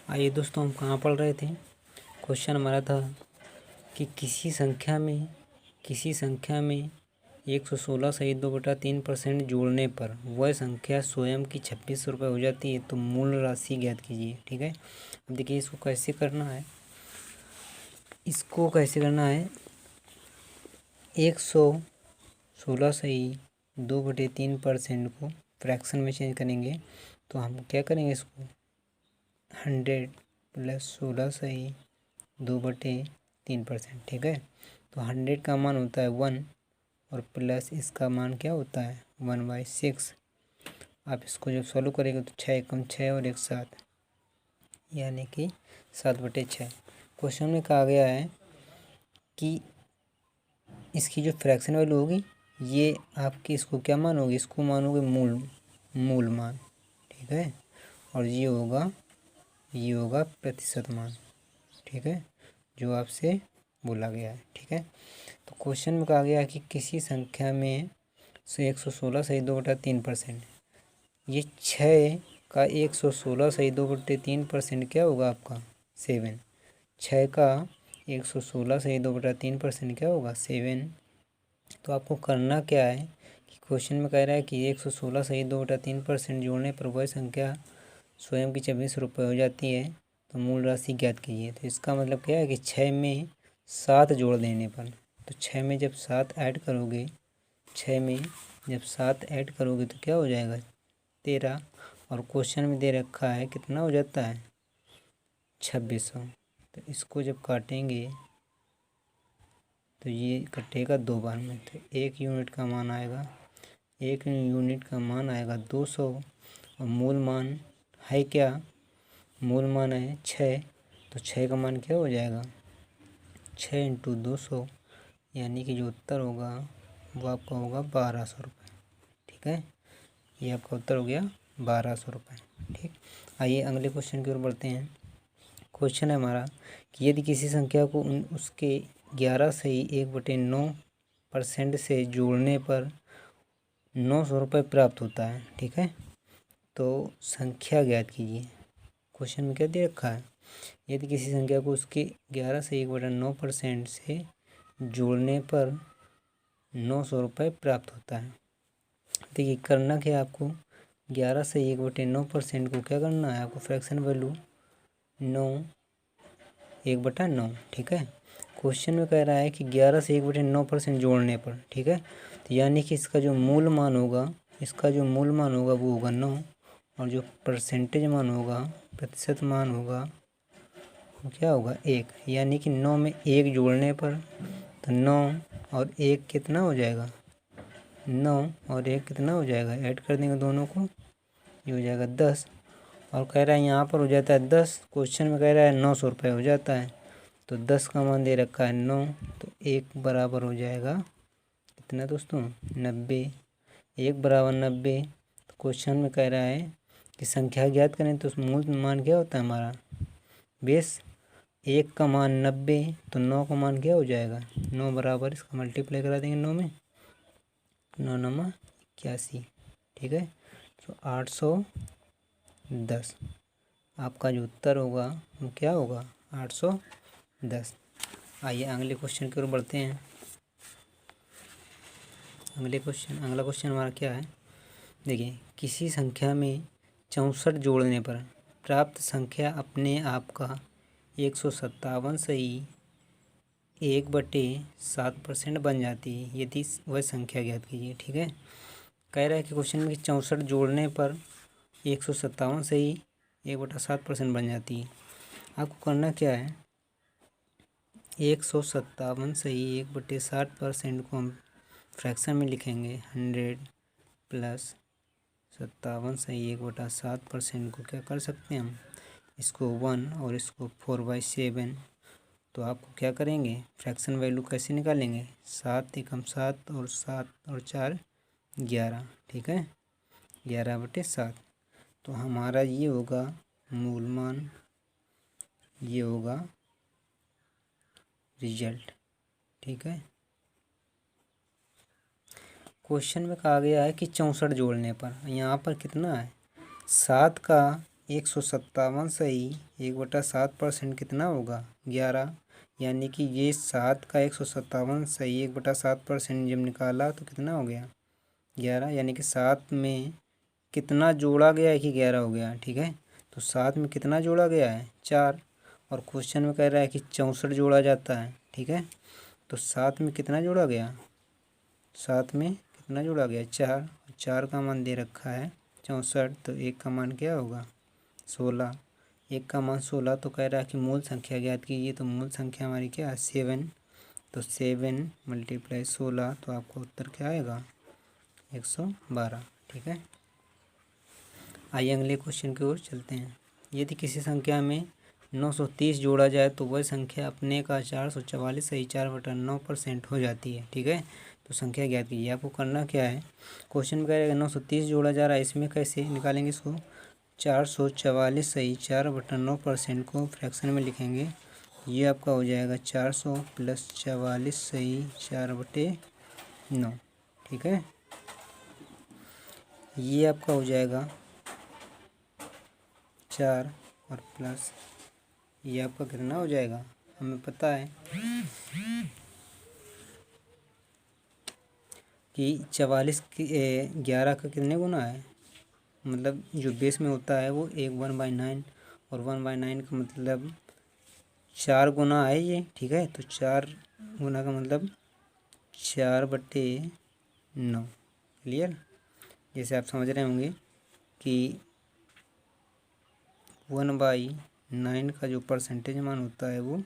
आइए दोस्तों, हम कहाँ पढ़ रहे थे। क्वेश्चन हमारा था कि किसी संख्या में 116 सही 2/3% जोड़ने पर वह संख्या स्वयं की 26 रुपये हो जाती है, तो मूल राशि ज्ञात कीजिए। ठीक है, अब देखिए इसको कैसे करना है। 116 सही 2/3% को फ्रैक्शन में चेंज करेंगे, तो हम क्या करेंगे, इसको 100 + 16 सही 2/3%। ठीक है, तो 100 का मान होता है 1 और प्लस इसका मान क्या होता है 1/6। आप इसको जब सॉल्व करेंगे तो 6 × 6 और 1 7, यानी कि 7/6। क्वेश्चन में कहा गया है कि इसकी जो फ्रैक्शन वैल्यू होगी, ये आपकी इसको क्या मानोगे, इसको मानोगे मूल मान। ठीक है, और ये होगा प्रतिशत मान। ठीक है, जो आपसे बोला गया है। ठीक है, तो क्वेश्चन में कहा गया है कि किसी संख्या में से 116 सही 2/3%, ये 6 का 116 सही 2/3% क्या होगा आपका 7। 6 का 116 सही 2/3% क्या होगा 7। तो आपको करना क्या है कि क्वेश्चन में कह रहा है कि 116 सही 2/3% जोड़ने पर वह संख्या स्वयं की 26 रुपये हो जाती है, तो मूल राशि ज्ञात कीजिए। तो इसका मतलब क्या है कि 6 में 7 जोड़ देने पर, तो 6 में जब 7 ऐड करोगे, 6 में जब 7 ऐड करोगे तो क्या हो जाएगा 13, और क्वेश्चन में दे रखा है कितना हो जाता है 2600। तो इसको जब काटेंगे तो ये कटेगा 2 बार में, तो 1 यूनिट का मान आएगा 200, और मूल मान है क्या, मूल मान है 6, तो 6 का मान क्या हो जाएगा 6 × 200, यानी कि जो उत्तर होगा वो आपका होगा 1200 रुपये। ठीक है, ये आपका उत्तर हो गया 1200 रुपये। ठीक, आइए अगले क्वेश्चन की ओर बढ़ते हैं। क्वेश्चन है हमारा कि यदि किसी संख्या को उसके 11 सही 1/9% से जोड़ने पर 900 रुपये प्राप्त होता है। ठीक है, तो संख्या ज्ञात कीजिए। क्वेश्चन में क्या दे रखा है, यदि किसी संख्या को उसके 11 से 1/9% से जोड़ने पर 900 रुपये प्राप्त होता है। देखिए करना क्या है आपको, 11 से 1/9% को क्या करना है आपको, फ्रैक्शन वैल्यू 1/9। ठीक है, क्वेश्चन में कह रहा है कि 11 से 1/9% जोड़ने पर। ठीक है, तो यानी कि इसका जो मूल मान होगा वो होगा 9, और जो परसेंटेज मान होगा, प्रतिशत मान होगा, वो क्या होगा 1। यानी कि 9 में 1 जोड़ने पर, तो 9 और 1 कितना हो जाएगा, 9 और 1 कितना हो जाएगा, ऐड कर देंगे दोनों को, ये हो जाएगा 10। और कह रहा है यहाँ पर हो जाता है 10, क्वेश्चन में कह रहा है 900 रुपये हो जाता है, तो 10 का मान दे रखा है 9, तो 1 बराबर हो जाएगा कितना दोस्तों 90। 1 बराबर 90। तो क्वेश्चन में कह रहा है कि संख्या ज्ञात करें, तो मूल मान क्या होता है हमारा 20। 1 का मान 90, तो 9 का मान क्या हो जाएगा 9 बराबर, इसका मल्टीप्लाई करा देंगे 9 में, 9 9 81। ठीक है, तो 810 आपका जो उत्तर होगा वो क्या होगा 810। आइए अगले क्वेश्चन की ओर बढ़ते हैं। अगला क्वेश्चन हमारा क्या है, देखिए किसी संख्या में 64 जोड़ने पर प्राप्त संख्या अपने आप का 157 सही 1/7% बन जाती है, यदि वह संख्या ज्ञात कीजिए। ठीक है, कह रहा है कि क्वेश्चन में 64 जोड़ने पर 157 सही 1/7% बन जाती है। आपको करना क्या है, 157 सही 1/60% को हम फ्रैक्शन में लिखेंगे। 100 + 57 सही 1/7% को क्या कर सकते हैं हम, इसको 1 और इसको 4/7। तो आपको क्या करेंगे, फ्रैक्शन वैल्यू कैसे निकालेंगे, 7 एकम 7 और 7 और 4 11। ठीक है, 11/7। तो हमारा ये होगा मूल मान, ये होगा रिजल्ट। ठीक है, क्वेश्चन में कहा गया है कि 64 जोड़ने पर, यहाँ पर कितना है 7 का 157 सही 1/7% कितना होगा 11। यानी कि ये 7 का 157 सही 1/7% जब निकाला तो कितना हो गया 11। यानी कि 7 में कितना जोड़ा गया है कि 11 हो गया। ठीक है, तो 7 में कितना जोड़ा गया है 4। और क्वेश्चन में कह रहा है कि 64 जोड़ा जाता है। ठीक है, तो 7 में कितना जोड़ा गया 7 में कितना जोड़ा गया 4। 4 का मान दे रखा है 64, तो 1 का मान क्या होगा 16। 1 का मान 16, तो कह रहा है कि मूल संख्या ज्ञात कीजिए। तो मूल संख्या हमारी क्या है 7। तो 7 × 16, तो आपका उत्तर क्या आएगा 112। ठीक है, आइए अगले क्वेश्चन की ओर चलते हैं। यदि किसी संख्या में 930 जोड़ा जाए तो वह संख्या अपने का 444 सही 4/9% हो जाती है। ठीक है, तो संख्या ज्ञात कीजिए। आपको करना क्या है, क्वेश्चन में कहेगा 930 जोड़ा जा रहा है, इसमें कैसे निकालेंगे इसको 444 सही 4/9% को फ्रैक्शन में लिखेंगे। ये आपका हो जाएगा 400 + 44 सही 4/9। ठीक है, ये आपका हो जाएगा 4 और प्लस ये आपका कितना हो जाएगा, हमें पता है कि 44 की 11 का कितने गुना है, मतलब जो बेस में होता है वो 1/9 और 1/9 का मतलब 4 गुना है ये। ठीक है, तो 4 गुना का मतलब 4/9। क्लियर, जैसे आप समझ रहे होंगे कि 1/9 का जो परसेंटेज मान होता है वो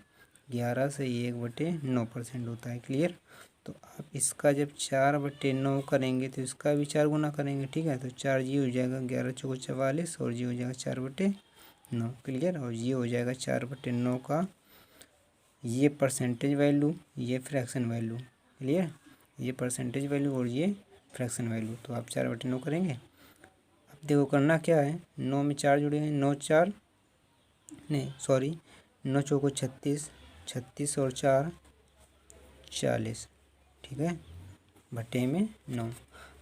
11 से 1/9% होता है। क्लियर, तो आप इसका जब 4/9 करेंगे तो इसका भी 4 गुना करेंगे। ठीक है, तो 4 जी हो जाएगा 11 × 4 = 44 और जी हो जाएगा 4/9। क्लियर, और ये हो जाएगा 4/9 का ये परसेंटेज वैल्यू, ये फ्रैक्शन वैल्यू। क्लियर, ये परसेंटेज वैल्यू और ये फ्रैक्शन वैल्यू। तो आप 4/9 करेंगे। अब देखो करना क्या है, 9 में 4 जुड़ेंगे, 9 4 नहीं सॉरी 9 चौको 36, 36 और 4 40। ठीक है, बटे में 9।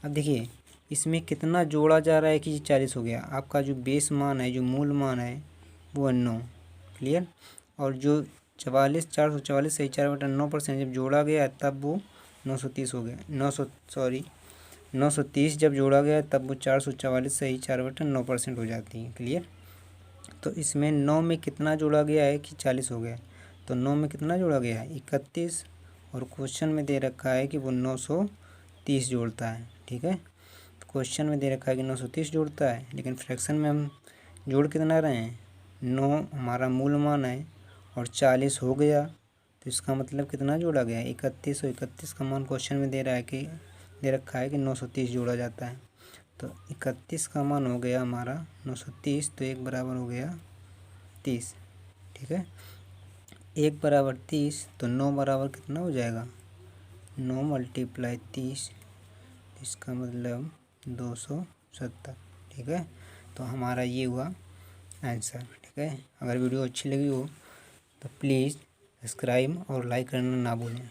अब देखिए इसमें कितना जोड़ा जा रहा है कि 40 हो गया। आपका जो बेस मान है, जो मूल मान है वो है 9। क्लियर, और जो 444 सही 4/9% जब जोड़ा गया तब वो 930 हो गया। 930 जब जोड़ा गया तब वो 444 सही 4/9% हो जाती है। क्लियर, तो इसमें 9 में कितना जोड़ा गया है कि 40 हो गया। तो 9 में कितना जोड़ा गया है 31, और क्वेश्चन में दे रखा है कि वो 930 जोड़ता है। ठीक है, तो क्वेश्चन में दे रखा है कि 930 जोड़ता है, लेकिन फ्रैक्शन में हम जोड़ कितना रहे हैं 9 हमारा मूल मान है और 40 हो गया, तो इसका मतलब कितना जोड़ा गया है 31। और 31 का मान क्वेश्चन में दे रखा है कि 930 जोड़ा जाता है। तो 31 का मान हो गया हमारा 930, तो 1 बराबर हो गया 30। ठीक है, 1 बराबर 30, तो 9 बराबर कितना हो जाएगा 9 × 30, इसका मतलब 270। ठीक है, तो हमारा ये हुआ आंसर। ठीक है, अगर वीडियो अच्छी लगी हो तो प्लीज़ सब्सक्राइब और लाइक करना ना भूलें।